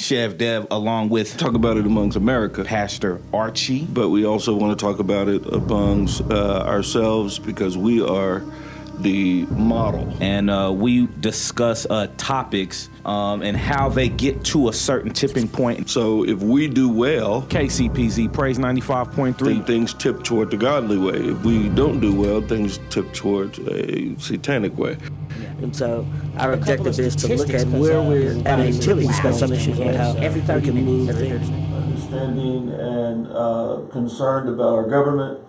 Chev-Dev, along with talk about it amongst America, Pastor Archie. but we also want to talk about it amongst ourselves because we are the model. And we discuss topics and how they get to a certain tipping point. So if we do well, KCPZ, Praise 95.3. then things tip toward the godly way. If we don't do well, things tip towards a satanic way. And so our objective is to look at where we're at and really discuss some issues and how we can move things. Understanding and concerned about our government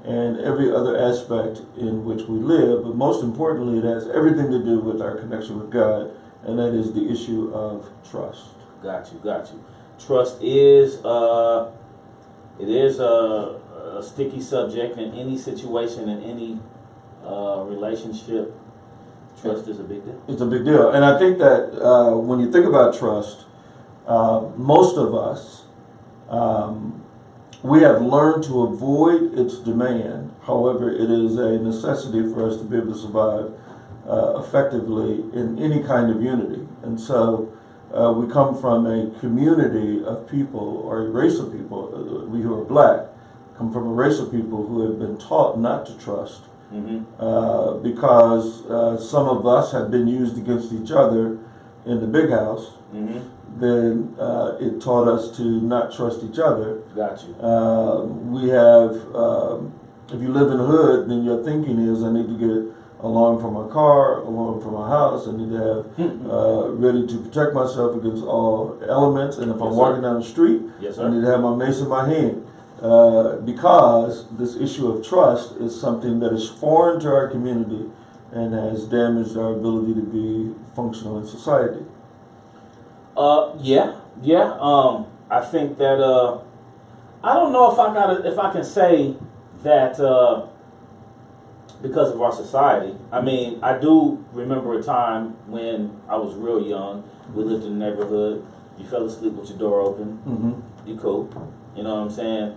and every other aspect in which we live, but most importantly, it has everything to do with our connection with God, and that is the issue of trust. Got you. Trust is it is a sticky subject in any situation, in any relationship. Trust is a big deal. It's a big deal, and I think that when you think about trust, most of us we have learned to avoid its demand. However, it is a necessity for us to be able to survive effectively in any kind of unity. And so we come from a community of people, or a race of people, we who are black, come from a race of people who have been taught not to trust. Mm-hmm. Because some of us have been used against each other in the big house. Mm-hmm. Then it taught us to not trust each other. Got you. We have, if you live in the hood, then your thinking is, I need to get alarm for my car, alarm for my house. I need to have ready to protect myself against all elements. And if I'm walking down the street, yes, I need to have my mace in my hand. Because this issue of trust is something that is foreign to our community and has damaged our ability to be functional in society. I think that I don't know if I can say that because of our society. I mean, I do remember a time when I was real young. We lived in the neighborhood. You fell asleep with your door open. Mm-hmm. You cool. You know what I'm saying?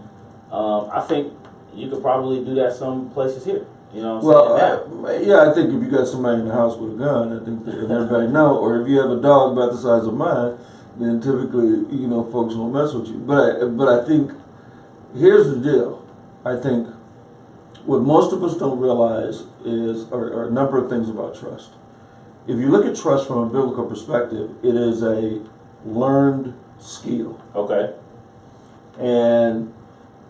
I think you could probably do that some places here. You know what I'm saying? Yeah, I think if you got somebody in the house with a gun, I think that everybody know. Or if you have a dog about the size of mine, then typically, folks won't mess with you. But I think, here's the deal. I think what most of us don't realize are a number of things about trust. If you look at trust from a biblical perspective, it is a learned skill. Okay. And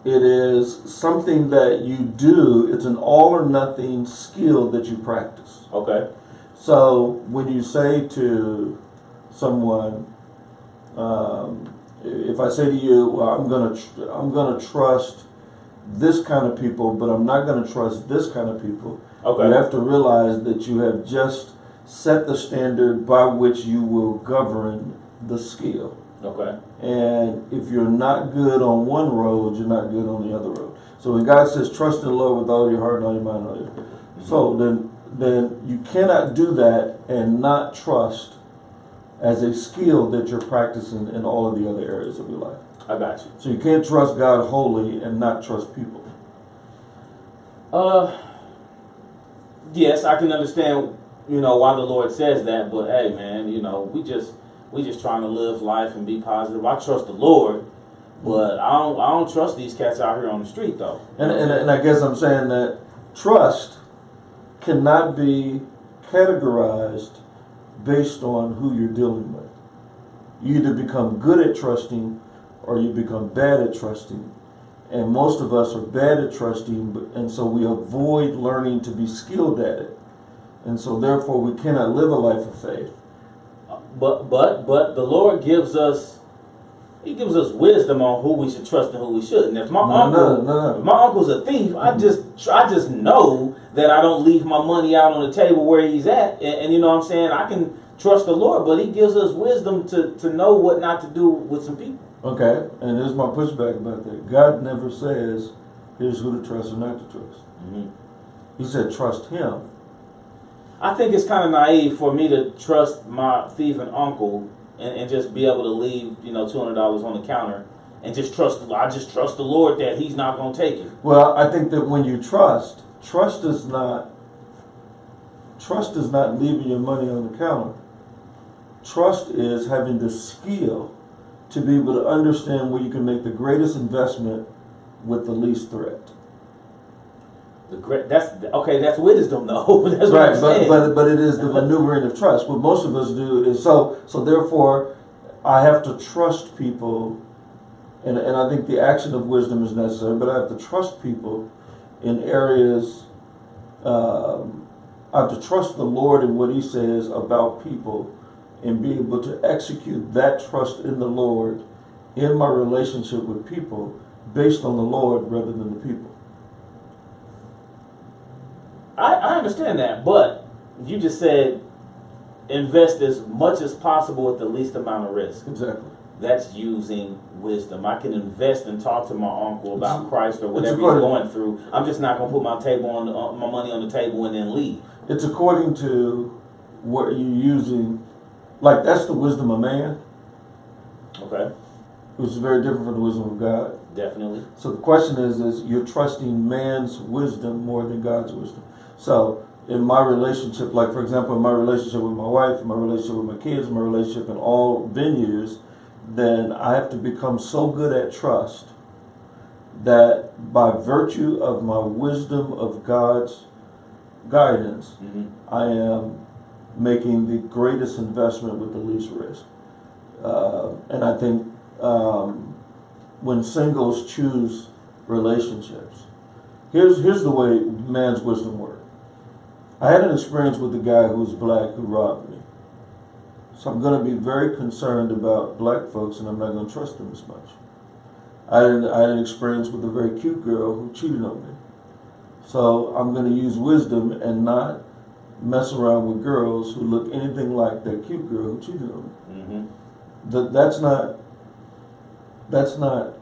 it is something that you do. It's an all or nothing skill that you practice. Okay. So when you say to someone, if I say to you, well, I'm gonna trust this kind of people, but I'm not gonna trust this kind of people. Okay. You have to realize that you have just set the standard by which you will govern the skill. Okay. And if you're not good on one road, you're not good on the other road. So when God says, trust in the Lord with all your heart and all your mind and all your... Mm-hmm. So then you cannot do that and not trust as a skill that you're practicing in all of the other areas of your life. I got you. So you can't trust God wholly and not trust people. Yes, I can understand, why the Lord says that, but hey, man, we just trying to live life and be positive. I trust the Lord, but I don't trust these cats out here on the street though. And I guess I'm saying that trust cannot be categorized based on who you're dealing with. You either become good at trusting or you become bad at trusting. And most of us are bad at trusting, and so we avoid learning to be skilled at it. And so therefore we cannot live a life of faith. But the Lord gives us wisdom on who we should trust and who we shouldn't. If my if my uncle's a thief, I just know that I don't leave my money out on the table where he's at, and you know what I'm saying? I can trust the Lord, but he gives us wisdom to know what not to do with some people. Okay, and here's my pushback about that. God never says, here's who to trust or not to trust. Mm-hmm. He said, trust him. I think it's kind of naive for me to trust my thieving uncle and just be able to leave, $200 on the counter and just trust the Lord that he's not going to take it. Well, I think that when you trust is not leaving your money on the counter. Trust is having the skill to be able to understand where you can make the greatest investment with the least threat. That's wisdom though. That's what I'm saying. But it is the maneuvering of trust. What most of us do is so therefore I have to trust people, and I think the action of wisdom is necessary, but I have to trust people in areas. I have to trust the Lord in what He says about people, and be able to execute that trust in the Lord in my relationship with people based on the Lord rather than the people. I understand that, but you just said invest as much as possible with the least amount of risk. Exactly. That's using wisdom. I can invest and talk to my uncle about Christ or whatever he's going through. I'm just not going to put my money on the table and then leave. It's according to what you're using. Like, that's the wisdom of man. Okay. Which is very different from the wisdom of God. Definitely. So the question is you're trusting man's wisdom more than God's wisdom. So in my relationship, like for example, in my relationship with my wife, in my relationship with my kids, in my relationship in all venues, then I have to become so good at trust that by virtue of my wisdom of God's guidance, I am making the greatest investment with the least risk. And I think when singles choose relationships, here's the way man's wisdom works. I had an experience with a guy who was black who robbed me. So I'm going to be very concerned about black folks, and I'm not going to trust them as much. I had an experience with a very cute girl who cheated on me. So I'm going to use wisdom and not mess around with girls who look anything like that cute girl who cheated on me. That's not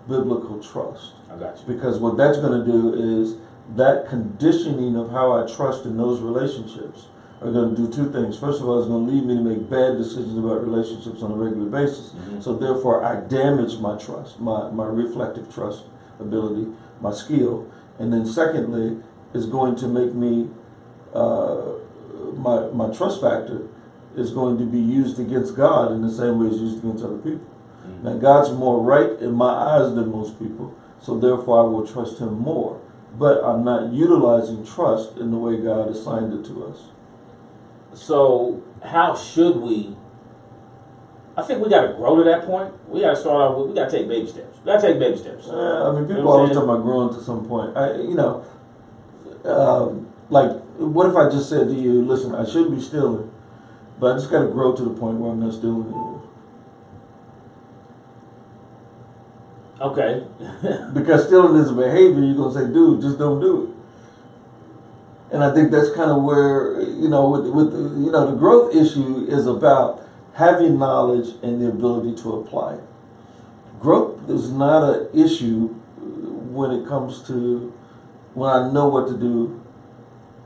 biblical trust. I got you. Because what that's going to do is that conditioning of how I trust in those relationships are going to do two things. First of all, it's going to lead me to make bad decisions about relationships on a regular basis. So therefore, I damage my trust, my reflective trust ability, my skill. And then secondly, it's going to make me, my trust factor is going to be used against God in the same way it's used against other people. Now, God's more right in my eyes than most people, so therefore I will trust Him more. But I'm not utilizing trust in the way God assigned it to us. So how should we? I think we got to grow to that point. We got to start off with, we got to take baby steps. We got to take baby steps. I mean, people always talk about growing to some point. Like, what if I just said to you, listen, I should be stealing, but I just got to grow to the point where I'm not stealing anymore. Okay. Because stealing is a behavior, you're going to say, dude, just don't do it. And I think that's kind of where, the growth issue is about having knowledge and the ability to apply it. Growth is not an issue when it comes to when I know what to do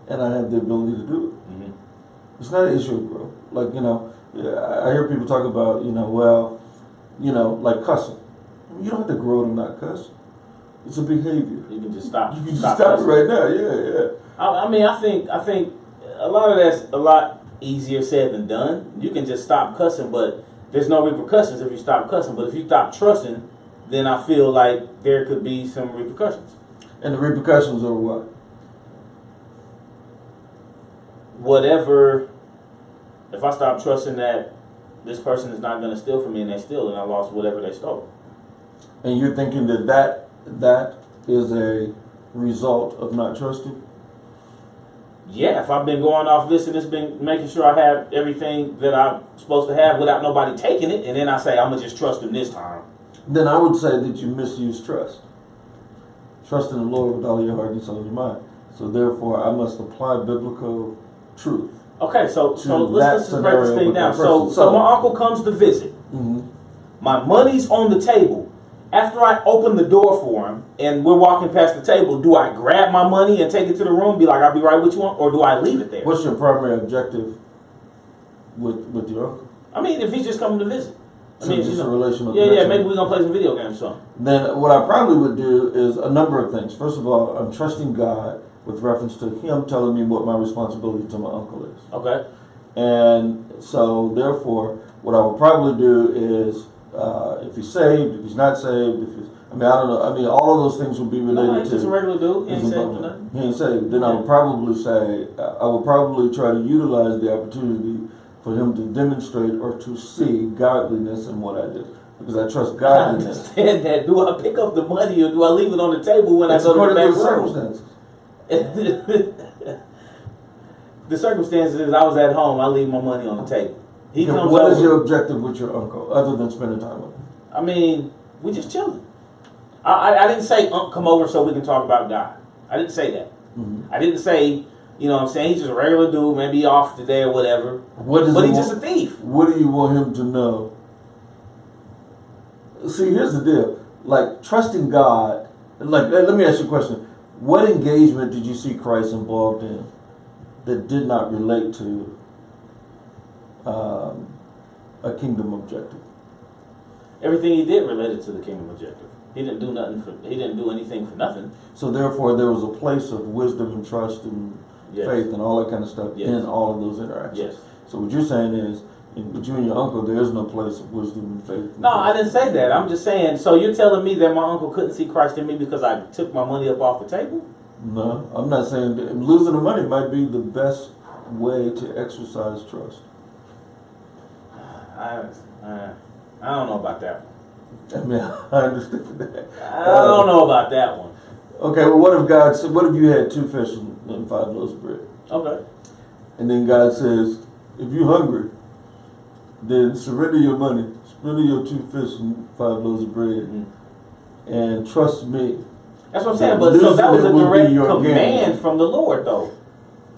and I have the ability to do it. It's not an issue of growth. Like, I hear people talk about, like cussing. You don't have to grow to not cuss. It's a behavior. You can just stop. You can just stop it right now. Yeah. I think a lot of that's a lot easier said than done. You can just stop cussing, but there's no repercussions if you stop cussing. But if you stop trusting, then I feel like there could be some repercussions. And the repercussions are what? Whatever. If I stop trusting that this person is not going to steal from me and they steal, and I lost whatever they stole. And you're thinking that is a result of not trusting? Yeah, if I've been going off this and it's been making sure I have everything that I'm supposed to have without nobody taking it, and then I say I'm gonna just trust him this time. Then I would say that you misuse trust. Trust in the Lord with all your heart and soul and your mind. So therefore, I must apply biblical truth. Okay, so let's just break this thing down. So my uncle comes to visit. My money's on the table. After I open the door for him and we're walking past the table, do I grab my money and take it to the room, be like, I'll be right with you, or do I leave it there? What's your primary objective with your uncle? I mean, if he's just coming to visit. So just a relational connection. Yeah, maybe we're going to play some video games or something. Then what I probably would do is a number of things. First of all, I'm trusting God with reference to Him telling me what my responsibility to my uncle is. Okay. And so therefore, what I would probably do is if he's saved, if he's not saved, if he's, I mean, I don't know. I mean, all of those things would be related no, he's to. just a regular dude. He ain't saved or nothing. He ain't saved. Then I would probably say, I would probably try to utilize the opportunity for him to demonstrate or to see godliness in what I did. Because I trust I godliness. understand that. Do I pick up the money or do I leave it on the table when It's I go to the according back to the room? circumstances. The circumstances is I was at home. I leave my money on the table. He comes What over. is your objective with your uncle, other than spending time with him? I mean, we just chilling. I didn't say come over so we can talk about God. I didn't say that. Mm-hmm. I didn't say, you know what I'm saying, he's just a regular dude, maybe off today or whatever. But he's just a thief. What do you want him to know? See, here's the deal. Like, trusting God, like, let me ask you a question. What engagement did you see Christ involved in that did not relate to a kingdom objective? Everything he did related to the kingdom objective. He didn't do nothing he didn't do anything for nothing. So therefore, there was a place of wisdom and trust and Yes. faith and all that kind of stuff Yes. in all of those interactions. Yes. So what you're saying is, with you and your uncle, there is no place of wisdom and faith. No, I didn't say that. I'm just saying, so you're telling me that my uncle couldn't see Christ in me because I took my money up off the table? No, I'm not saying that. Losing the money might be the best way to exercise trust. I don't know about that one. I mean, I understand that. I don't know about that one. Okay, well, what if God said, what if you had 2 fish and 5 loaves of bread? Okay. And then God says, if you're hungry, then surrender your money, surrender your 2 fish and 5 loaves of bread, and trust me. That's what I'm saying. But so that was a direct command from the Lord, though.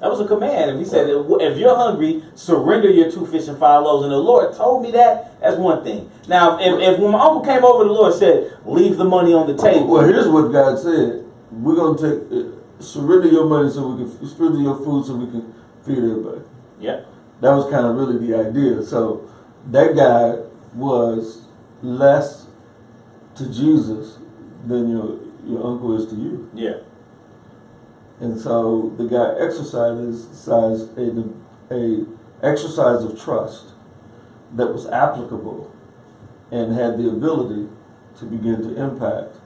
That was a command. If he said, if you're hungry, surrender your 2 fish and 5 loaves. And the Lord told me that, that's one thing. Now, if when my uncle came over, the Lord said, leave the money on the table. Well, here's what God said. We're going to take, surrender your money so we can, surrender your food so we can feed everybody. Yeah. That was kind of really the idea. So that guy was less to Jesus than your uncle is to you. Yeah. And so the guy exercised a exercise of trust that was applicable and had the ability to begin to impact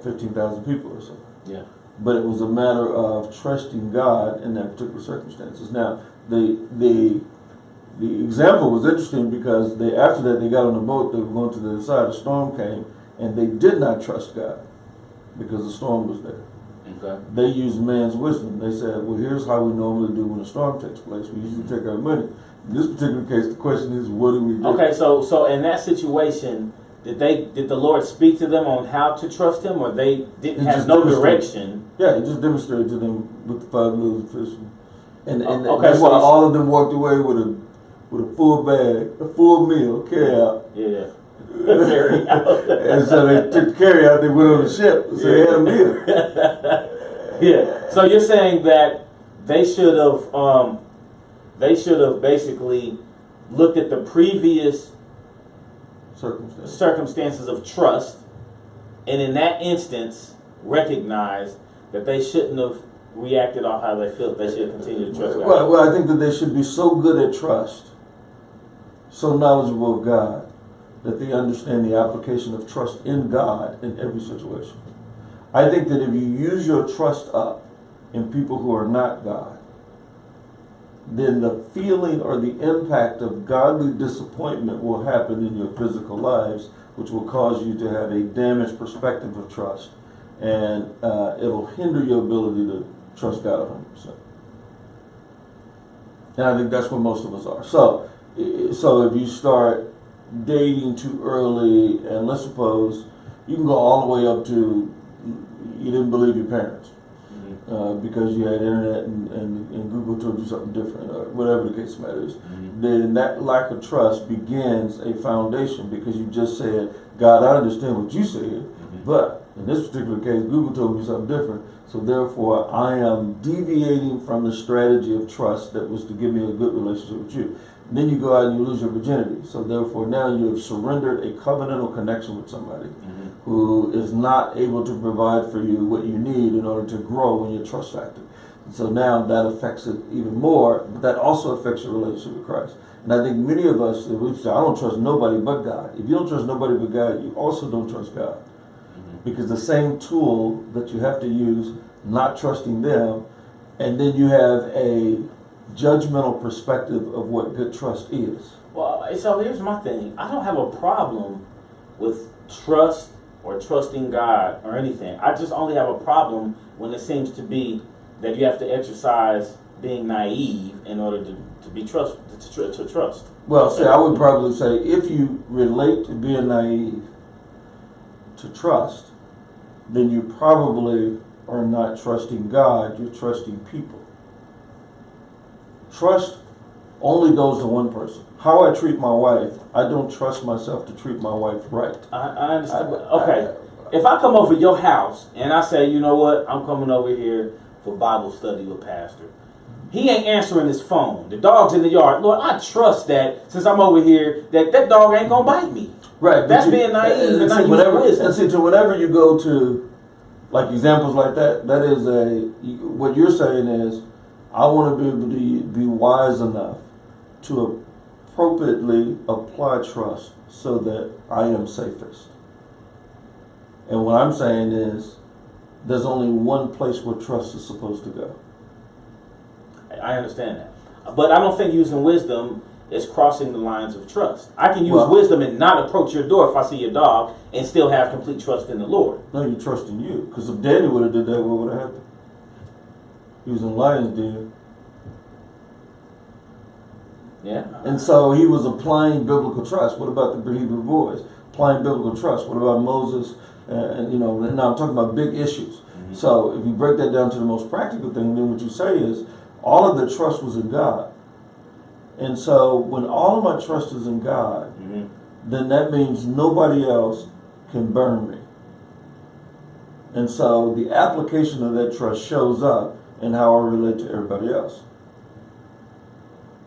15,000 people or so. Yeah. But it was a matter of trusting God in that particular circumstances. Now, the example was interesting because after that they got on the boat, they were going to the other side, a storm came, and they did not trust God because the storm was there. Okay. They used man's wisdom. They said, well, here's how we normally do when a storm takes place. We usually take our money. In this particular case, the question is, what do we do? Okay, so in that situation, did the Lord speak to them on how to trust him, or they didn't have no direction? Yeah, he just demonstrated to them with the 5 loaves of fish. And okay, that's so why all of them walked away with a full bag, a full meal, carry out. Yeah. Carry out. And so they took the carry out, they went on the ship, so they had a meal. Yeah. So you're saying that they should have basically looked at the previous circumstances of trust, and in that instance recognized that they shouldn't have reacted off how they felt. They should continue to trust God. Well, I think that they should be so good at trust, so knowledgeable of God, that they understand the application of trust in God in every situation. I think that if you use your trust up in people who are not God, then the feeling or the impact of godly disappointment will happen in your physical lives, which will cause you to have a damaged perspective of trust, and it'll hinder your ability to trust God 100%. And I think that's where most of us are. So if you start dating too early, and let's suppose you can go all the way up to you didn't believe your parents because you had internet and Google told you something different, or whatever the case matters, then that lack of trust begins a foundation, because you just said, God, I understand what you said, but in this particular case, Google told me something different, so therefore I am deviating from the strategy of trust that was to give me a good relationship with you. And then you go out and you lose your virginity. So therefore now you have surrendered a covenantal connection with somebody who is not able to provide for you what you need in order to grow in your trust factor. And so now that affects it even more, but that also affects your relationship with Christ. And I think many of us, we say, I don't trust nobody but God. If you don't trust nobody but God, you also don't trust God. Because the same tool that you have to use, not trusting them, and then you have a judgmental perspective of what good trust is. Well, so here's my thing. I don't have a problem with trust or trusting God or anything. I just only have a problem when it seems to be that you have to exercise being naive in order to be trust to trust. Well, see, I would probably say if you relate to being naive to trust, then you probably are not trusting God, you're trusting people. Trust only goes to one person. How I treat my wife, I don't trust myself to treat my wife right. I understand. Okay. If I come over your house and I say, you know what, I'm coming over here for Bible study with Pastor. He ain't answering his phone. The dog's in the yard. Lord, I trust that since I'm over here, that dog ain't gonna bite me. Right. That's being naive and not using wisdom. And see, to whenever you go to, like, examples like that, that is what you're saying is, I want to be able to be wise enough to appropriately apply trust so that I am safest. And what I'm saying is, there's only one place where trust is supposed to go. I understand that. But I don't think using wisdom is crossing the lines of trust. I can use wisdom and not approach your door if I see your dog and still have complete trust in the Lord. No, you trust in you. Because if Daniel would have did that, what would have happened? He was in the lion's den. Yeah. And so he was applying biblical trust. What about the Hebrew boys? Applying biblical trust. What about Moses? And now I'm talking about big issues. Mm-hmm. So if you break that down to the most practical thing, then what you say is all of the trust was in God. And so when all of my trust is in God, mm-hmm. then that means nobody else can burn me. And so the application of that trust shows up in how I relate to everybody else.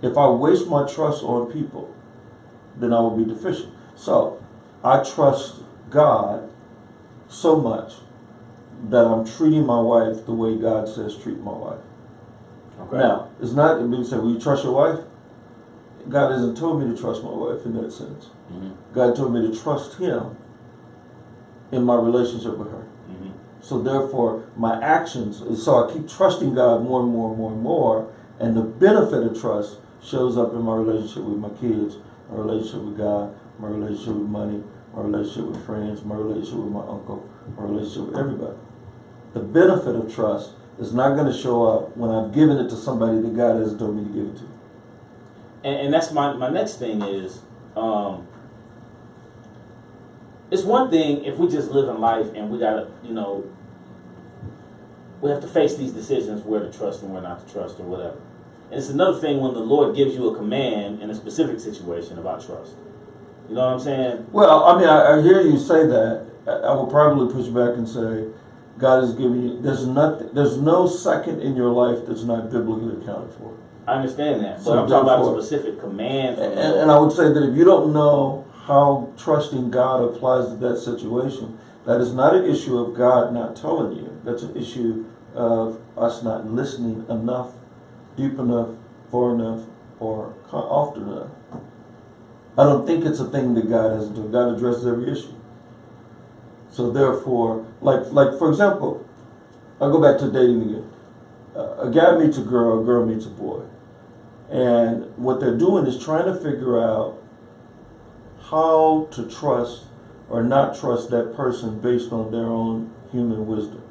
If I waste my trust on people, then I will be deficient. So I trust God so much that I'm treating my wife the way God says treat my wife. Okay. Now, it's not, you say, will you trust your wife? God hasn't told me to trust my wife in that sense. Mm-hmm. God told me to trust Him in my relationship with her. Mm-hmm. So therefore, my actions, so I keep trusting God more and more and more and more, and the benefit of trust shows up in my relationship with my kids, my relationship with God, my relationship with money, my relationship with friends, my relationship with my uncle, my relationship with everybody. The benefit of trust is not going to show up when I've given it to somebody that God hasn't told me to give it to. And that's my next thing is, it's one thing if we just live in life and we gotta, we have to face these decisions where to trust and where not to trust or whatever. And it's another thing when the Lord gives you a command in a specific situation about trust. You know what I'm saying? Well, I mean, I hear you say that. I will probably push back and say, God is giving you, there's no second in your life that's not biblically accounted for. I understand that, but I'm talking about a specific command. And I would say that if you don't know how trusting God applies to that situation, that is not an issue of God not telling you. That's an issue of us not listening enough, deep enough, far enough, or often enough. I don't think it's a thing that God hasn't done. God addresses every issue. So therefore, like for example, I'll go back to dating again. A guy meets a girl meets a boy. And what they're doing is trying to figure out how to trust or not trust that person based on their own human wisdom.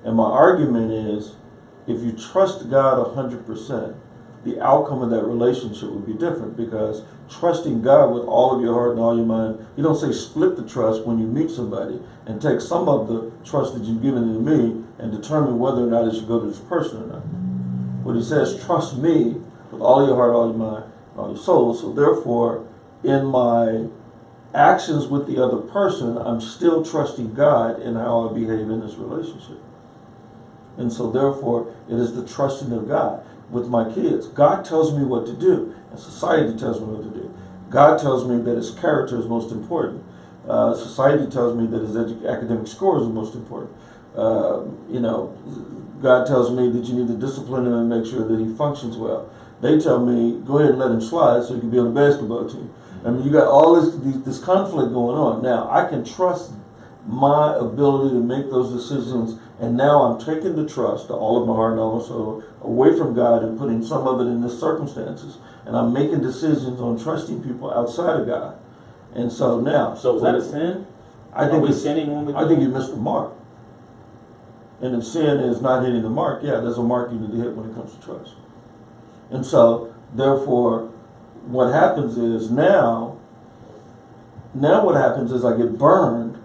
And my argument is, if you trust God 100%, the outcome of that relationship would be different, because trusting God with all of your heart and all your mind, you don't say split the trust when you meet somebody and take some of the trust that you've given to me and determine whether or not it should go to this person or not. What he says, trust me with all your heart, all your mind, and all your soul. So therefore, in my actions with the other person, I'm still trusting God in how I behave in this relationship. And so therefore, it is the trusting of God. With my kids, God tells me what to do, and society tells me what to do. God tells me that his character is most important. Society tells me that his academic score is the most important. God tells me that you need to discipline him and make sure that he functions well. They tell me, go ahead and let him slide so he can be on the basketball team. I mean, you got all this conflict going on. Now, I can trust my ability to make those decisions, and now I'm taking the trust, all of my heart and all my soul, away from God and putting some of it in the circumstances. And I'm making decisions on trusting people outside of God. And so now... So is that a sin? I think sinning when we do I think you missed the mark. And if sin is not hitting the mark, yeah, there's a mark you need to hit when it comes to trust. And so, therefore, what happens is now what happens is I get burned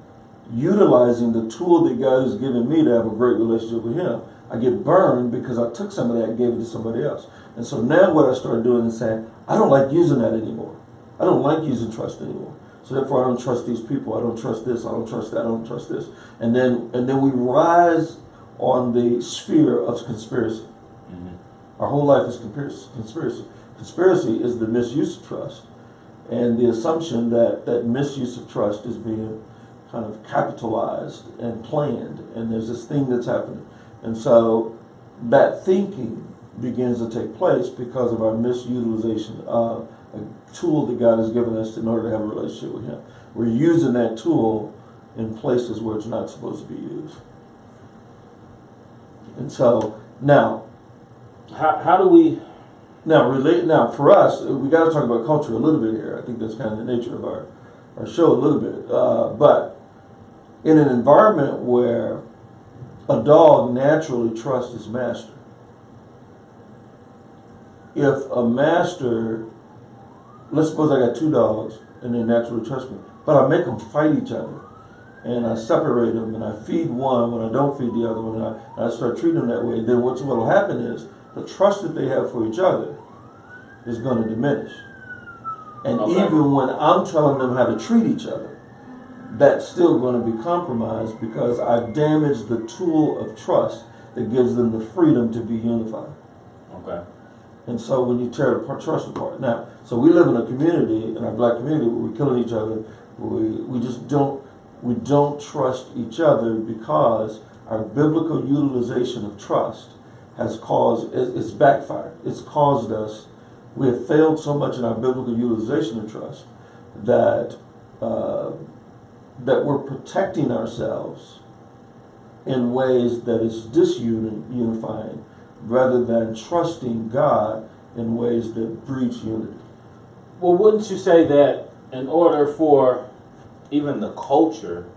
utilizing the tool that God has given me to have a great relationship with Him. I get burned because I took some of that and gave it to somebody else. And so now what I started doing is saying, I don't like using that anymore. I don't like using trust anymore. So therefore I don't trust these people. I don't trust this. I don't trust that. I don't trust this. And then we rise on the sphere of conspiracy. Mm-hmm. Our whole life is conspiracy. Conspiracy is the misuse of trust, and the assumption that misuse of trust is being kind of capitalized and planned, and there's this thing that's happening. And so that thinking begins to take place because of our misutilization of a tool that God has given us in order to have a relationship with Him. We're using that tool in places where it's not supposed to be used. And so now, how do we now for us, we got to talk about culture a little bit here. I think that's kind of the nature of our show a little bit. But in an environment where a dog naturally trusts his master, if a master, let's suppose I got two dogs and they naturally trust me, but I make them fight each other, and I separate them, and I feed one when I don't feed the other one, and I start treating them that way, then what will happen is the trust that they have for each other is going to diminish. And even when I'm telling them how to treat each other, that's still going to be compromised because I've damaged the tool of trust that gives them the freedom to be unified. Okay. And so when you tear the trust apart, now, so we live in a community, in our black community, where we're killing each other. We don't trust each other because our biblical utilization of trust has caused, it's backfired. It's caused us, we have failed so much in our biblical utilization of trust that that we're protecting ourselves in ways that is disunifying rather than trusting God in ways that breach unity. Well, wouldn't you say that in order for even the culture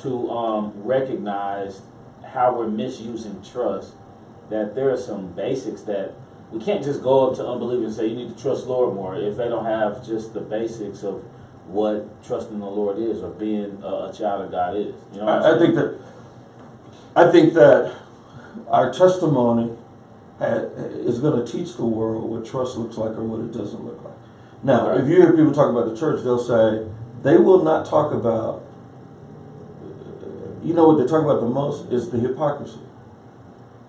to recognize how we're misusing trust, that there are some basics that we can't just go up to unbelievers and say you need to trust Lord more if they don't have just the basics of what trusting the Lord is or being a child of God is. You know what I'm saying? I think that our testimony is going to teach the world what trust looks like or what it doesn't look like. Now, if you hear people talk about the church, they'll say they will not talk about, you know what they talk about the most is the hypocrisy.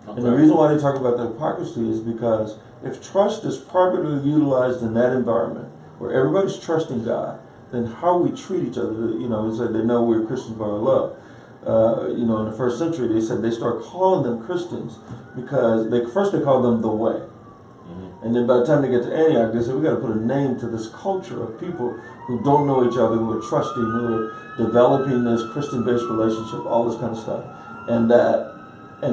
Okay. And the reason why they talk about the hypocrisy is because if trust is properly utilized in that environment where everybody's trusting God, then how we treat each other, you know, they know we're Christians by our love. In the first century, they said they start calling them Christians because they called them the way. Mm-hmm. And then by the time they get to Antioch, they said, we got to put a name to this culture of people who don't know each other, who are trusting, who are developing this Christian-based relationship, all this kind of stuff. And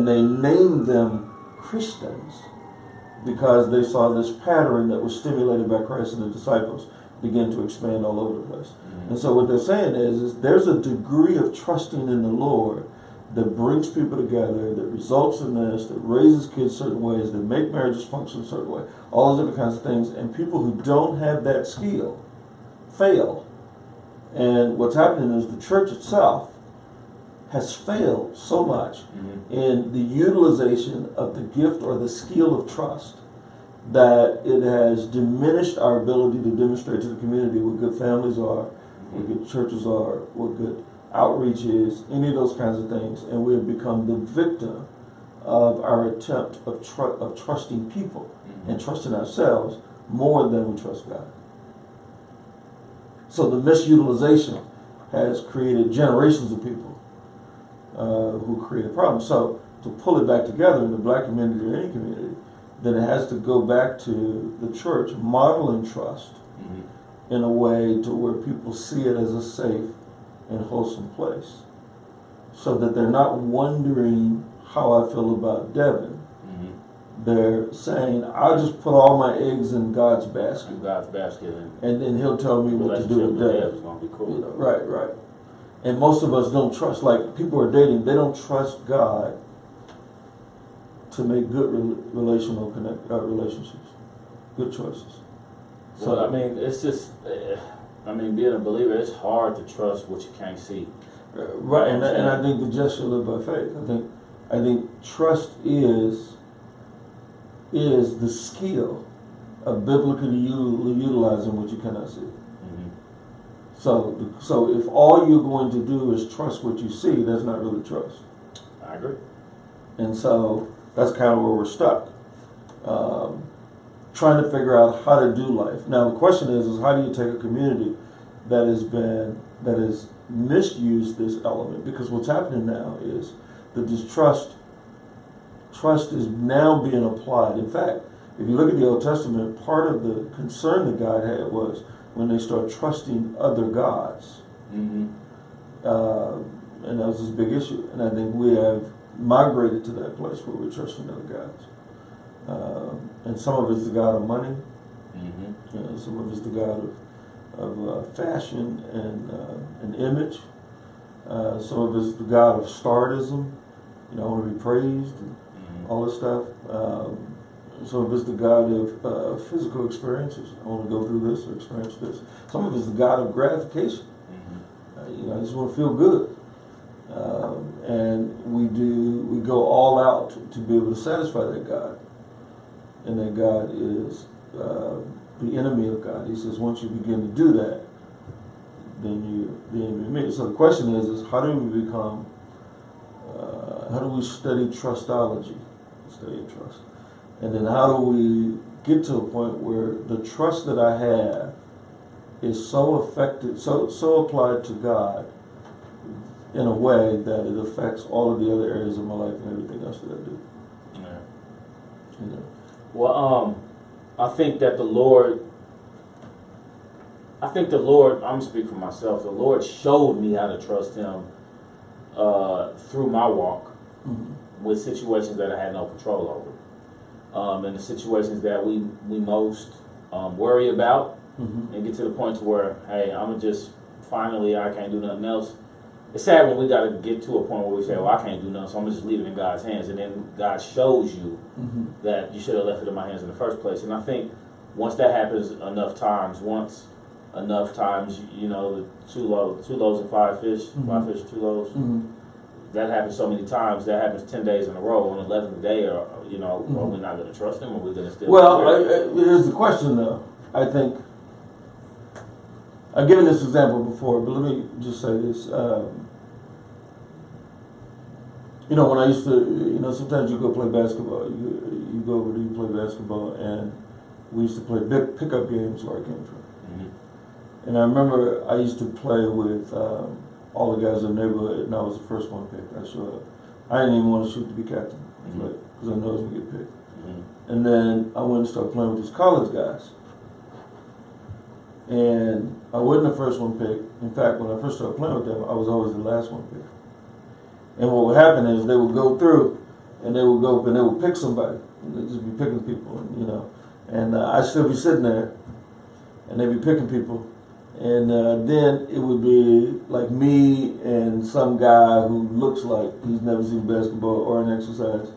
they named them Christians because they saw this pattern that was stimulated by Christ and the disciples begin to expand all over the place. Mm-hmm. And so what they're saying is there's a degree of trusting in the Lord that brings people together, that results in this, that raises kids certain ways, that make marriages function a certain way, all those different kinds of things. And people who don't have that skill fail. And what's happening is the church itself has failed so much in the utilization of the gift or the skill of trust that it has diminished our ability to demonstrate to the community what good families are, what good churches are, what good outreach is, any of those kinds of things, and we have become the victim of our attempt of trusting people and trusting ourselves more than we trust God. So the misutilization has created generations of people who create a problem. So to pull it back together in the black community or any community, then it has to go back to the church modeling trust in a way to where people see it as a safe and wholesome place, so that they're not wondering how I feel about Devin. They're saying, I'll just put all my eggs in God's basket. And then he'll tell me what to do with Devin. Is gonna be cool. Right. And most of us don't trust, like people are dating, they don't trust God to make good relationships, good choices. So Well, I mean, it's just, being a believer, it's hard to trust what you can't see. right, and I think the just shall live by faith. I think trust is the skill of biblically utilizing what you cannot see. So if all you're going to do is trust what you see, that's not really trust. I agree. And so that's kind of where we're stuck. Trying to figure out how to do life. Now the question is how do you take a community that has misused this element? Because what's happening now is that this trust is now being applied. In fact, if you look at the Old Testament, part of the concern that God had was when they start trusting other gods. And that was this big issue. And I think we have migrated to that place where we're trusting other gods. And some of it's the god of money. Some of it's the god of fashion and image. Some of it's the god of stardom. I want to be praised and all this stuff. Some of it's the god of physical experiences. I want to go through this or experience this. Some of it's the god of gratification. I just want to feel good. And we go all out to be able to satisfy that God. And that God is the enemy of God. He says once you begin to do that, then you're the enemy of me. So the question is how do we become, how do we study trustology? Study trust. And then how do we get to a point where the trust that I have is so affected, so applied to God in a way that it affects all of the other areas of my life and everything else that I do. Well, I think the Lord, I'm gonna speak for myself, the Lord showed me how to trust Him through my walk with situations that I had no control over. And the situations that we most worry about and get to the point to where, hey, I'm gonna just, finally, I can't do nothing else. It's sad when we got to get to a point where we say, well, I can't do nothing, so I'm going to just leave it in God's hands. And then God shows you that you should have left it in my hands in the first place. And I think once that happens enough times, the two loaves and 5 fish, 5 fish, 2 loaves, that happens so many times, that happens 10 days in a row. On the 11th day, are we not going to trust Him, or we're going to still... Well, here's the question, though. I think, I've given this example before, but let me just say this. When I used to, sometimes you go play basketball. You go over there, you play basketball, and we used to play big pickup games where I came from. And I remember I used to play with all the guys in the neighborhood, and I was the first one picked. I showed up. I didn't even want to shoot to be captain, because I know I was going to get picked. And then I went and started playing with these college guys. And I wasn't the first one picked. In fact, when I first started playing with them, I was always the last one picked. And what would happen is they would go through, and they would go up and they would pick somebody. And they'd just be picking people, and I'd still be sitting there, and they'd be picking people. And then it would be like me and some guy who looks like he's never seen basketball or an exercise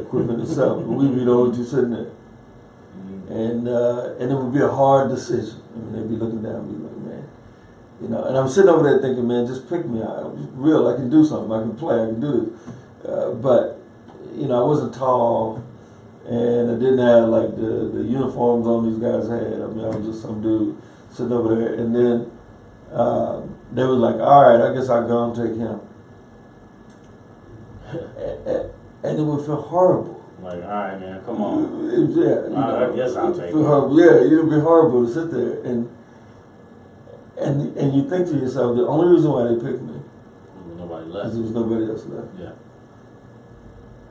equipment itself. But we'd be the only two sitting there. And it would be a hard decision. They'd be looking down and be like, man. And I'm sitting over there thinking, man, just pick me. I'm real. I can do something. I can play. I can do this. But I wasn't tall, and I didn't have like the uniforms on these guys had. I was just some dude sitting over there. And then they was like, all right, I guess I'll go and take him. And it would feel horrible. Like, all right, man, come on. I guess I'll take it. Yeah, it would be horrible to sit there and you think to yourself, the only reason why they picked me nobody left. is there was nobody else left. Yeah.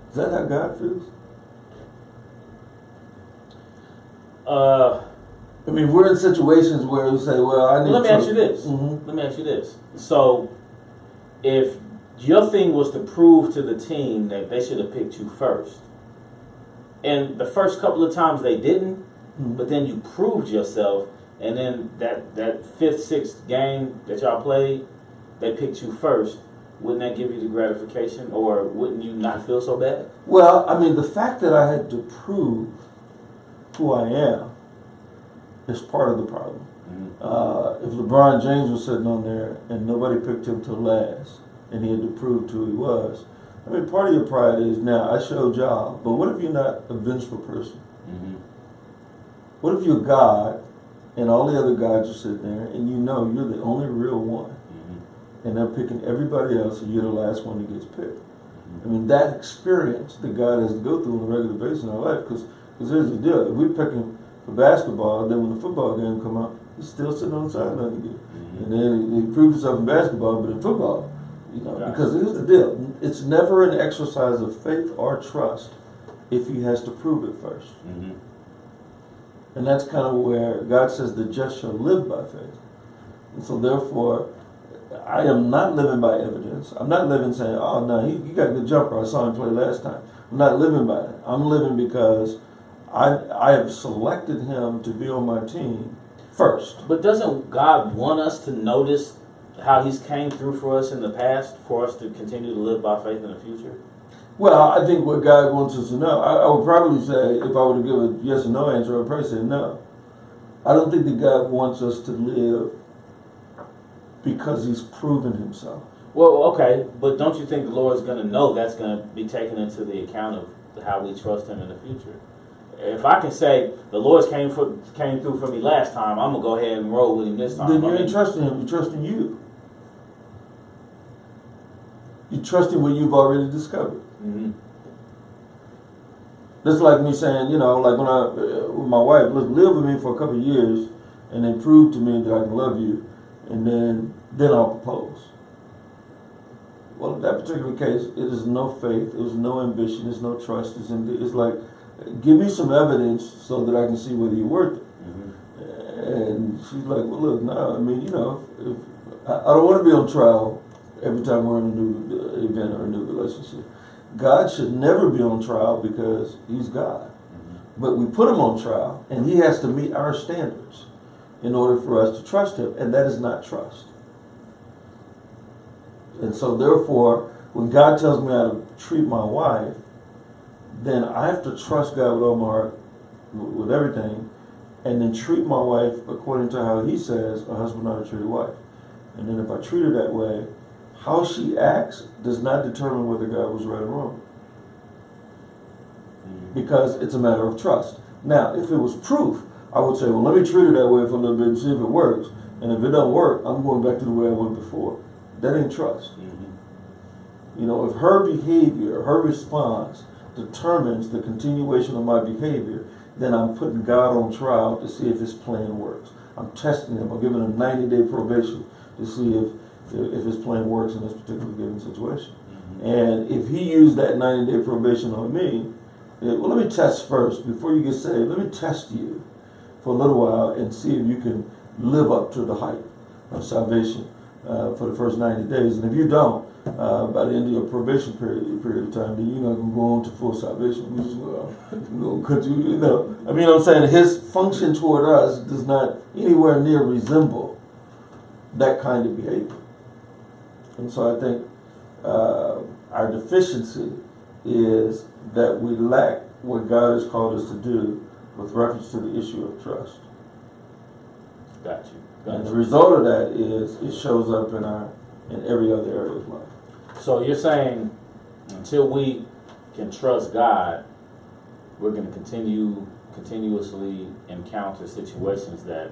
Is that how God feels? I mean, we're in situations where we say, well, I need Let me to... ask you this. Mm-hmm. Let me ask you this. So, if your thing was to prove to the team that they should have picked you first, and the first couple of times they didn't, but then you proved yourself, and then that fifth, sixth game that y'all played, they picked you first, wouldn't that give you the gratification, or wouldn't you not feel so bad? Well, I mean, the fact that I had to prove who I am is part of the problem. If LeBron James was sitting on there and nobody picked him till last, and he had to prove who he was, I mean, part of your pride is, now, I showed y'all, but what if you're not a vengeful person? What if you're God, and all the other gods are sitting there, and you know you're the only real one, and they're picking everybody else, and you're the last one that gets picked? I mean, that experience that God has to go through on a regular basis in our life, because here's the deal: if we pick him for basketball, then when the football game come out, he's still sitting on the sideline again, and then he proves himself in basketball, but in football, you know, because here's the deal: it's never an exercise of faith or trust if he has to prove it first. And that's kind of where God says the just shall live by faith. And so therefore, I am not living by evidence. I'm not living saying, oh, no, he got a good jumper. I saw him play last time. I'm not living by that. I'm living because I have selected him to be on my team first. But doesn't God want us to notice how he's came through for us in the past for us to continue to live by faith in the future? Well, I think what God wants us to know, I would probably say, if I were to give a yes or no answer, I would probably say no. I don't think that God wants us to live because he's proven himself. Well, okay, but don't you think the Lord's going to know that's going to be taken into the account of how we trust him in the future? If I can say the Lord's came through for me last time, I'm going to go ahead and roll with him this time. Then you ain't trusting him, you're trusting you. You're trusting what you've already discovered. That's like me saying, you know, like when I, with my wife, live with me for a couple of years and then prove to me that I can love you, and then I'll propose. Well, in that particular case, it is no faith, it is no ambition, it's no trust. It's like, give me some evidence so that I can see whether you're worth it. And she's like, well, look, no, I mean, you know, I don't want to be on trial every time we're in a new event or a new relationship. God should never be on trial because he's God. But we put him on trial, and he has to meet our standards in order for us to trust him, and that is not trust. And so therefore, when God tells me how to treat my wife, then I have to trust God with all my heart, with everything, and then treat my wife according to how he says a husband ought to treat a wife. And then if I treat her that way, how she acts does not determine whether God was right or wrong. Because it's a matter of trust. Now, if it was proof, I would say, well, let me treat her that way for a little bit and see if it works. And if it don't work, I'm going back to the way I went before. That ain't trust. You know, if her behavior, her response determines the continuation of my behavior, then I'm putting God on trial to see if his plan works. I'm testing him. I'm giving him 90-day probation to see if his plan works in this particular given situation. And if he used that 90-day probation on me, well, let me test first. Before you get saved, let me test you for a little while and see if you can live up to the height of salvation for the first 90 days. And if you don't, by the end of your probation period of time, then you're not going to go on to full salvation. We're just going to cut you, you know. I mean, I'm saying his function toward us does not anywhere near resemble that kind of behavior. And so I think our deficiency is that we lack what God has called us to do with reference to the issue of trust. Got you. And the result of that is it shows up in every other area of life. So you're saying until we can trust God, we're going to continuously encounter situations that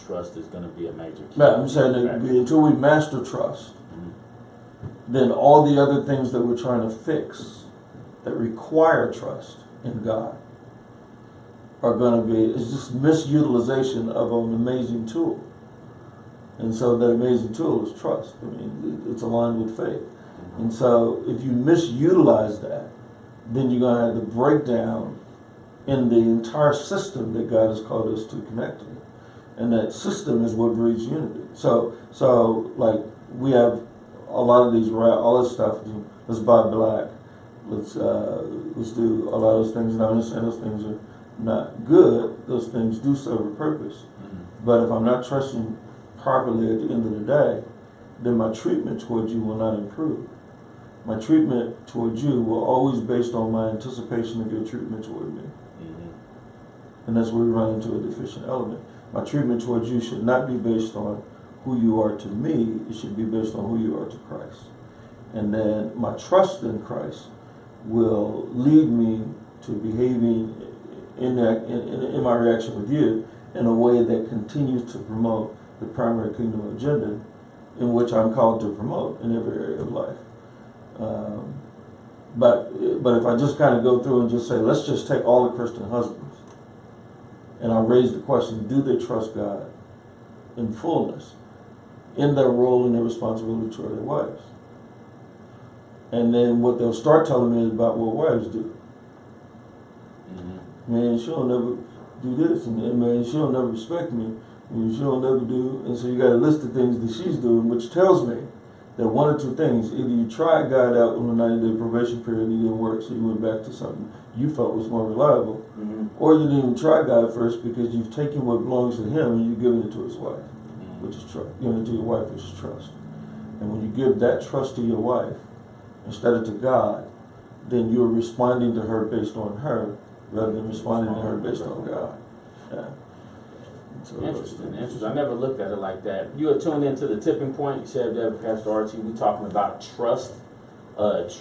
trust is going to be a major key. Yeah, I'm saying that until we master trust, then all the other things that we're trying to fix that require trust in God are going to be, it's just misutilization of an amazing tool. And so that amazing tool is trust. I mean, it's aligned with faith. And so if you misutilize that, then you're going to have the breakdown in the entire system that God has called us to connect to. And that system is what breeds unity. So like we have a lot of these, all this stuff. Let's buy black. Let's do a lot of those things. And I understand those things are not good. Those things do serve a purpose. But if I'm not trusting properly at the end of the day, then my treatment towards you will not improve. My treatment towards you will always be based on my anticipation of your treatment toward me. And that's where we run into a deficient element. My treatment towards you should not be based on who you are to me. It should be based on who you are to Christ. And then my trust in Christ will lead me to behaving in my reaction with you in a way that continues to promote the primary kingdom agenda in which I'm called to promote in every area of life. But if I just kind of go through and just say, let's just take all the Christian husbands, and I raise the question, do they trust God in fullness, in their role and their responsibility toward their wives? And then what they'll start telling me is about what wives do. Man, she'll never do this, and man, she'll never respect me, and she'll never do, and so you got a list of things that she's doing, which tells me that one or two things: either you tried God out on the 90-day probation period and it didn't work, so you went back to something you felt was more reliable, or you didn't even try God first because you've taken what belongs to Him and you've given it to His wife, which is trust. Giving it to your wife, which is trust. And when you give that trust to your wife instead of to God, then you're responding to her based on her rather than responding to her based on God. Yeah. So Interesting. I never looked at it like that. You are tuned into the tipping point. Chev-Dev Pastor Archie. We're talking about trust,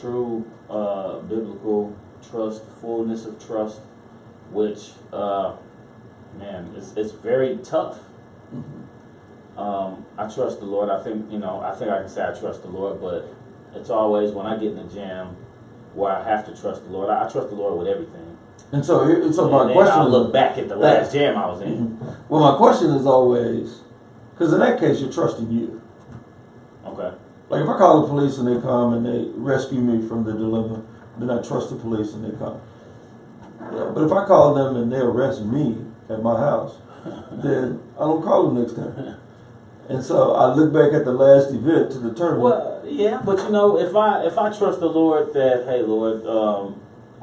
true biblical trust, fullness of trust, which man, it's very tough. I trust the Lord. I think I can say I trust the Lord, but it's always when I get in a jam where I have to trust the Lord. I trust the Lord with everything. And so my question. I look back at the last jam I was in. Well, my question is always, because in that case you're trusting you. Okay. Like if I call the police and they come and they rescue me from the dilemma, then I trust the police and they come. Yeah, but if I call them and they arrest me at my house, then I don't call them next time. And so I look back at the last event to determine. Well, yeah, but if I trust the Lord that, hey Lord,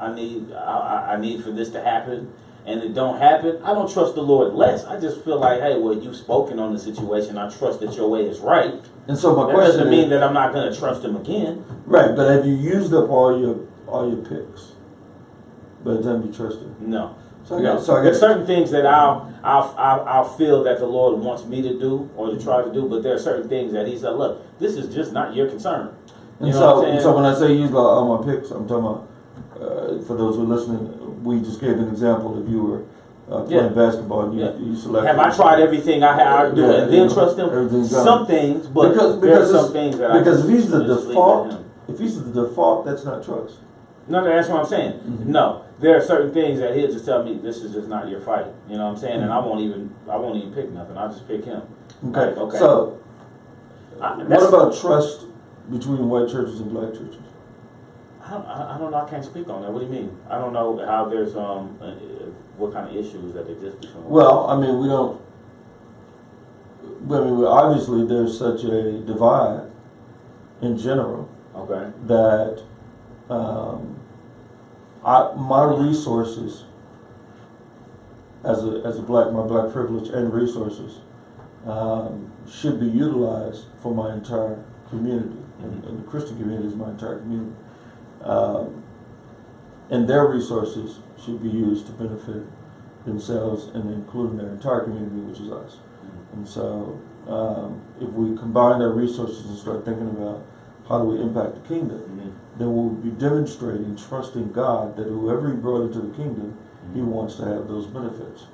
I need for this to happen, and it don't happen, I don't trust the Lord less. I just feel like, hey, well, you've spoken on the situation. I trust that your way is right. And so my that question doesn't mean that I'm not going to trust Him again. Right, but have you used up all your picks by the time you trust Him? No. So I got There's certain things that I'll feel that the Lord wants me to do or to try to do, but there are certain things that He said, look, this is just not your concern. And so when I say use all my picks, I'm talking about. For those who are listening, we just gave an example. If you were playing basketball, and you select. Have I tried everything I do and then trust Him? Some things, but there are some things that if He's the default, that's not trust. No, that's what I'm saying. No, there are certain things that He'll just tell me this is just not your fight. You know what I'm saying? And I won't even pick nothing. I'll just pick Him. Okay. So, what about trust between white churches and black churches? I don't know. I can't speak on that. What do you mean? I don't know how there's what kind of issues that exist between. Well, I mean, we don't. I mean, obviously, there's such a divide in general. Okay. That my resources as a my black privilege and resources should be utilized for my entire community, and the Christian community is my entire community. And their resources should be used to benefit themselves and including their entire community, which is us. And so, if we combine our resources and start thinking about how do we impact the kingdom, then we'll be demonstrating trust in God that whoever He brought into the kingdom, He wants to have those benefits,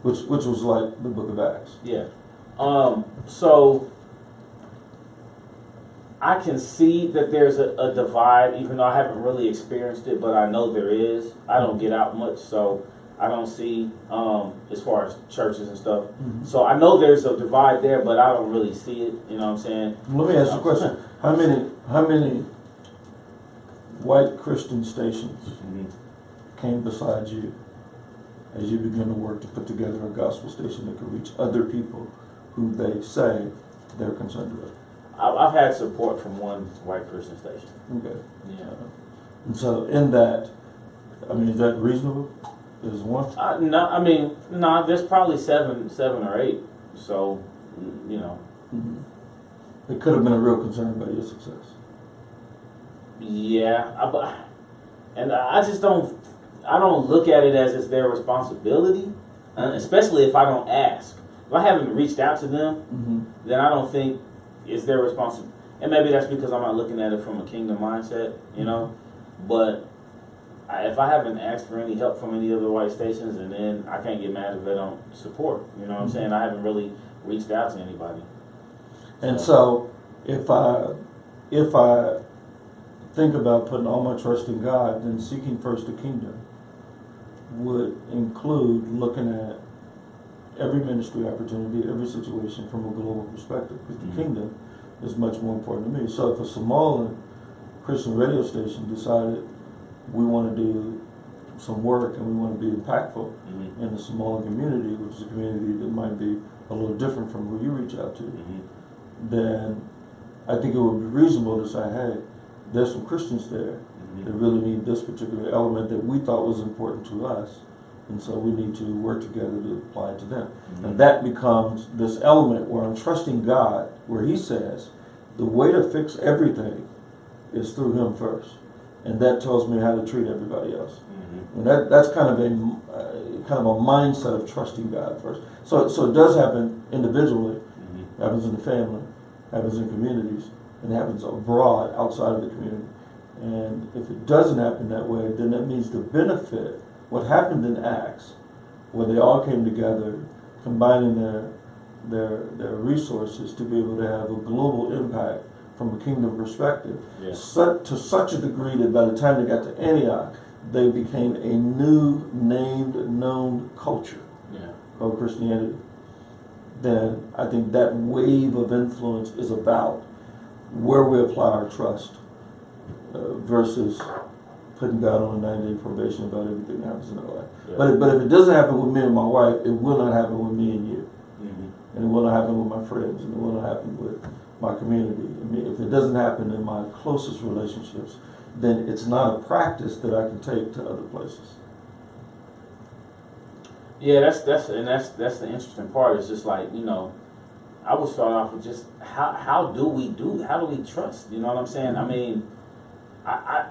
which was like the Book of Acts. Yeah. So I can see that there's a divide, even though I haven't really experienced it, but I know there is. I don't get out much, so I don't see as far as churches and stuff. So I know there's a divide there, but I don't really see it. You know what I'm saying? Let me ask you a question. How many white Christian stations came beside you as you begin to work to put together a gospel station that can reach other people who they say they're concerned with? I've had support from one white Christian station. Okay. Yeah. And so in that, I mean, is that reasonable? Is one? No, I mean, no. There's probably seven or eight. So, you know. It could have been a real concern about your success. Yeah, and I just don't. I don't look at it as it's their responsibility, especially if I don't ask. If I haven't reached out to them, then I don't think it's their responsibility. And maybe that's because I'm not looking at it from a kingdom mindset, you know. But if I haven't asked for any help from any of the white stations, and then I can't get mad if they don't support. You know what I'm saying? I haven't really reached out to anybody. And so, if I think about putting all my trust in God, then seeking first the kingdom would include looking at every ministry opportunity, every situation from a global perspective, because the kingdom is much more important to me. So if a Somalian Christian radio station decided we want to do some work and we want to be impactful in the Somalian community, which is a community that might be a little different from who you reach out to, then I think it would be reasonable to say, hey, there's some Christians there that really need this particular element that we thought was important to us, and so we need to work together to apply it to them. And that becomes this element where I'm trusting God, where He says the way to fix everything is through Him first, and that tells me how to treat everybody else. And that's kind of a mindset of trusting God first. So it does happen individually, happens in the family, happens in communities, and happens abroad outside of the community. And if it doesn't happen that way, then that means the benefit, what happened in Acts, where they all came together, combining their resources to be able to have a global impact from a kingdom perspective, to such a degree that by the time they got to Antioch, they became a new named, known culture called Christianity. Then I think that wave of influence is about where we apply our trust versus putting God on a 90-day probation about everything that happens in our life. But if it doesn't happen with me and my wife, it will not happen with me and you. And it will not happen with my friends, and it will not happen with my community. I mean, if it doesn't happen in my closest relationships, then it's not a practice that I can take to other places. Yeah, that's the interesting part. It's just like, you know, I would start off with just how do we trust? You know what I'm saying? I mean,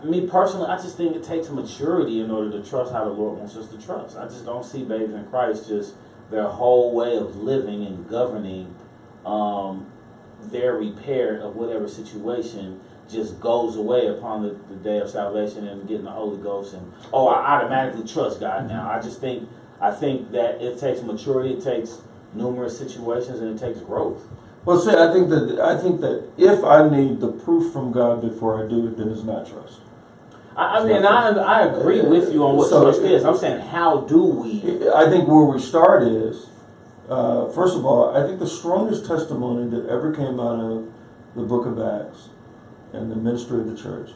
me personally, I just think it takes maturity in order to trust how the Lord wants us to trust. I just don't see babes in Christ just their whole way of living and governing their repair of whatever situation just goes away upon the day of salvation and getting the Holy Ghost and I automatically trust God now. I think that it takes maturity, it takes numerous situations, and it takes growth. Well, see, I think that if I need the proof from God before I do it, then it's not trust. I agree with you on what trust is. I'm saying, how do we? I think where we start is, first of all, I think the strongest testimony that ever came out of the book of Acts and the ministry of the church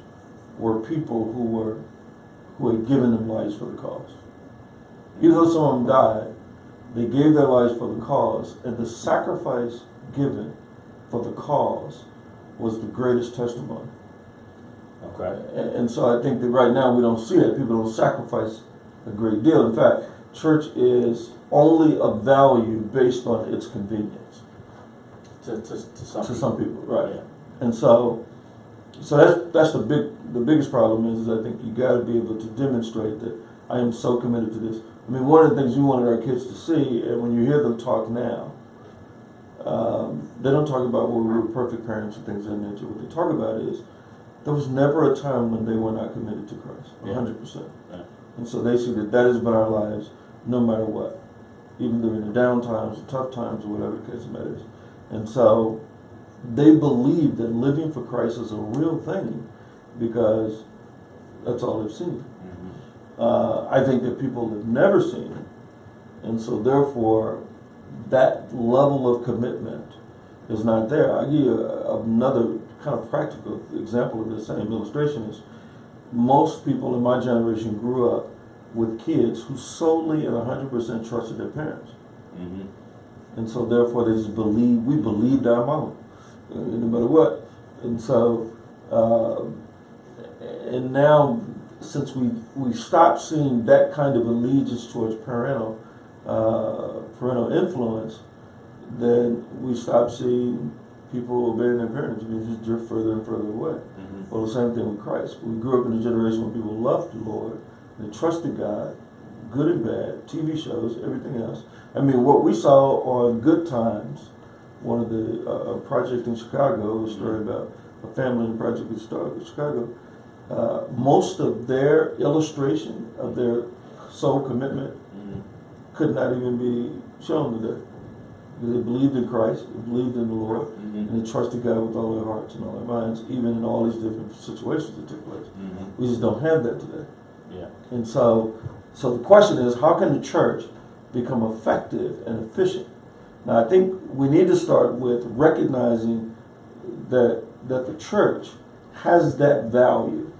were people who had given their lives for the cause. Even though some of them died, they gave their lives for the cause, and the sacrifice given for the cause was the greatest testimony. Okay. And so I think that right now we don't see that. People don't sacrifice a great deal. In fact, church is only of value based on its convenience. To some people, right? Yeah. And so that's the biggest problem is I think you got to be able to demonstrate that I am so committed to this. I mean, one of the things we wanted our kids to see, and when you hear them talk now, they don't talk about we were perfect parents and things of that nature. What they talk about is there was never a time when they were not committed to Christ, 100%. Yeah. And so they see that has been our lives no matter what, even during the down times, the tough times, or whatever the case matters. And so they believe that living for Christ is a real thing because that's all they've seen. I think that people have never seen it, and so therefore that level of commitment is not there. I'll give you another kind of practical example of the same illustration is most people in my generation grew up with kids who solely and 100% trusted their parents. Mm-hmm. And so therefore they just we believed our mama, no matter what. And so, and now since we stopped seeing that kind of allegiance towards parental influence, then we stopped seeing people obeying their parents. We just drift further and further away. Mm-hmm. Well, the same thing with Christ. We grew up in a generation where people loved the Lord, they trusted God, good and bad, TV shows, everything else. I mean, what we saw on Good Times, one of the project in Chicago, a story about a family in a project in Chicago, most of their illustration of their soul commitment could not even be shown today. Because they believed in Christ, they believed in the Lord, and they trusted God with all their hearts and all their minds, even in all these different situations that took place. We just don't have that today. Yeah. And so the question is, how can the church become effective and efficient? Now, I think we need to start with recognizing that the church has that value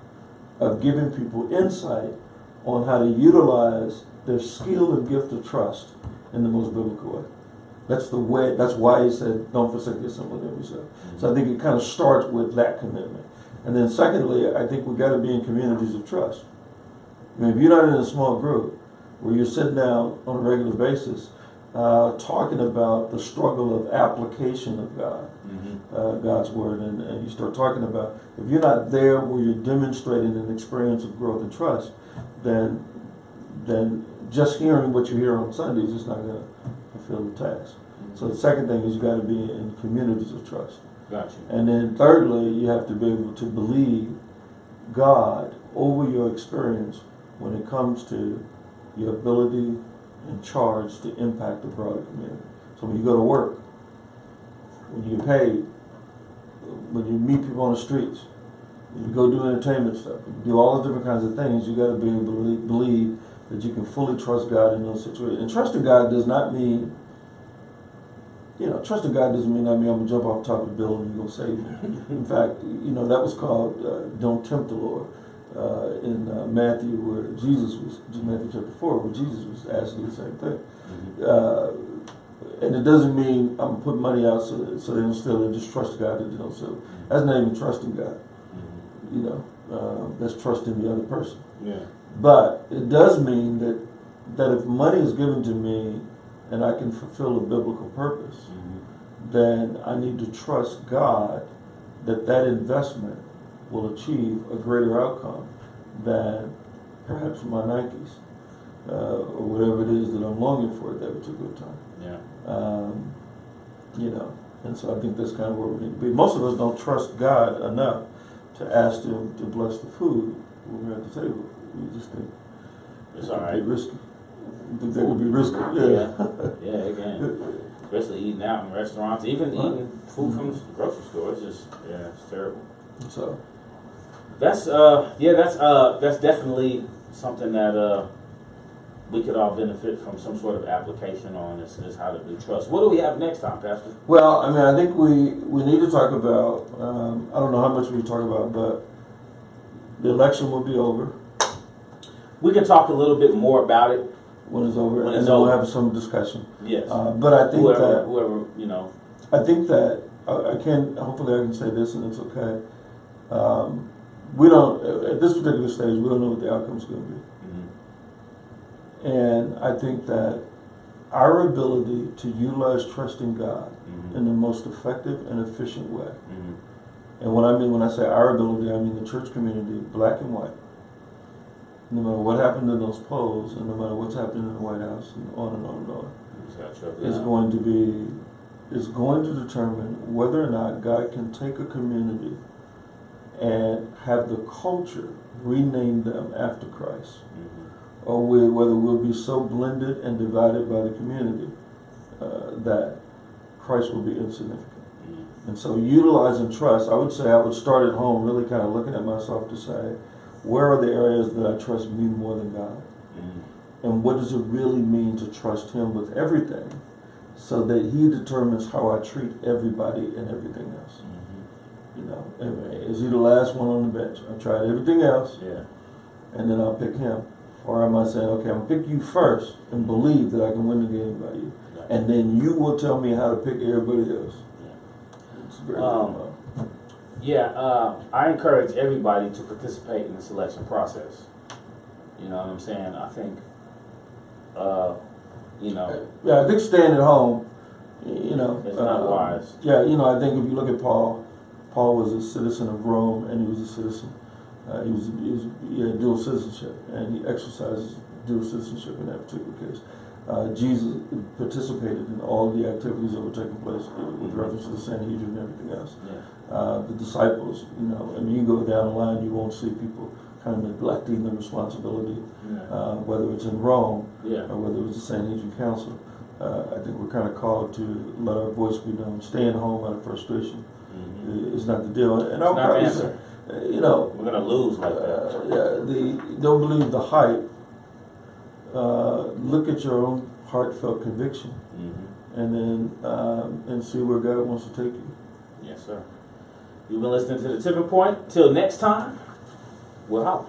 of giving people insight on how to utilize their skill and gift of trust in the most biblical way. That's the way. That's why he said, "Don't forsake the assembly of yourself." So I think it kind of starts with that commitment, and then secondly, I think we got to be in communities of trust. I mean, if you're not in a small group where you're sitting down on a regular basis, talking about the struggle of application of God, God's word, and you start talking about, if you're not there where you're demonstrating an experience of growth and trust, then just hearing what you hear on Sundays is not going to fulfill the task. So the second thing is you got to be in communities of trust. Gotcha. And then thirdly, you have to be able to believe God over your experience when it comes to your ability and charge to impact the broader community. So when you go to work, when you get paid, when you meet people on the streets, when you go do entertainment stuff, you do all those different kinds of things, you got to be able to believe that you can fully trust God in those situations. And trusting God does not mean, trusting God doesn't mean I'm going to jump off the top of the building and go save me. In fact, that was called don't tempt the Lord in Matthew, where Matthew chapter 4, where Jesus was asking the same thing. And it doesn't mean I'm going to put money out so they don't steal it, just trust God that they don't steal it. That's not even trusting God. That's trusting the other person. Yeah. But it does mean that if money is given to me and I can fulfill a biblical purpose, then I need to trust God that investment will achieve a greater outcome than perhaps my Nikes or whatever it is that I'm longing for at that particular time. Yeah. And so I think that's kind of where we need to be. Most of us don't trust God enough to ask Him to bless the food when we're at the table. We just think it's all right. Risky. I think that could be risky. Yeah, again. Especially eating out in restaurants, even eating food from the grocery store. It's just, it's terrible. So that's definitely something that we could all benefit from, some sort of application on. Is how to do trust. What do we have next time, Pastor? Well, I mean, I think we need to talk about. I don't know how much we talk about, but the election will be over. We can talk a little bit more about it when it's over, when and it's then over. We'll have some discussion. Yes. But I think whoever. I think that I can. Hopefully, I can say this, and it's okay. We don't at this particular stage. We don't know what the outcome is going to be, and I think that our ability to utilize trusting God in the most effective and efficient way. And what I mean when I say our ability, I mean the church community, black and white. No matter what happened in those polls, and no matter what's happening in the White House, and on and on and on, is going to determine whether or not God can take a community and have the culture rename them after Christ, or whether we'll be so blended and divided by the community that Christ will be insignificant. And so utilizing trust, I would say I would start at home, really kind of looking at myself to say, where are the areas that I trust me more than God? And what does it really mean to trust Him with everything so that He determines how I treat everybody and everything else? Is He the last one on the bench? I tried everything else, and then I'll pick Him. Or am I saying, okay, I'm gonna pick you first and believe that I can win the game by you, and then you will tell me how to pick everybody else? It's very I encourage everybody to participate in the selection process. You know what I'm saying? I think, Yeah, I think staying at home, you know, it's not wise. Yeah, you know, I think if you look at Paul was a citizen of Rome, and he was a citizen. He had dual citizenship, and he exercises dual citizenship in that particular case. Jesus participated in all the activities that were taking place with reference to the Sanhedrin and everything else. Yeah. The disciples, you know, I mean, you go down the line, you won't see people kind of neglecting their responsibility, whether it's in Rome or whether it was the Sanhedrin Council. I think we're kind of called to let our voice be known. Staying home out of frustration is not the deal. And I'll probably say, you know, we're gonna lose like that. Don't believe the hype. Look at your own heartfelt conviction, and then and see where God wants to take you. Yes, sir. You've been listening to The Tipping Point. Till next time, we'll holler.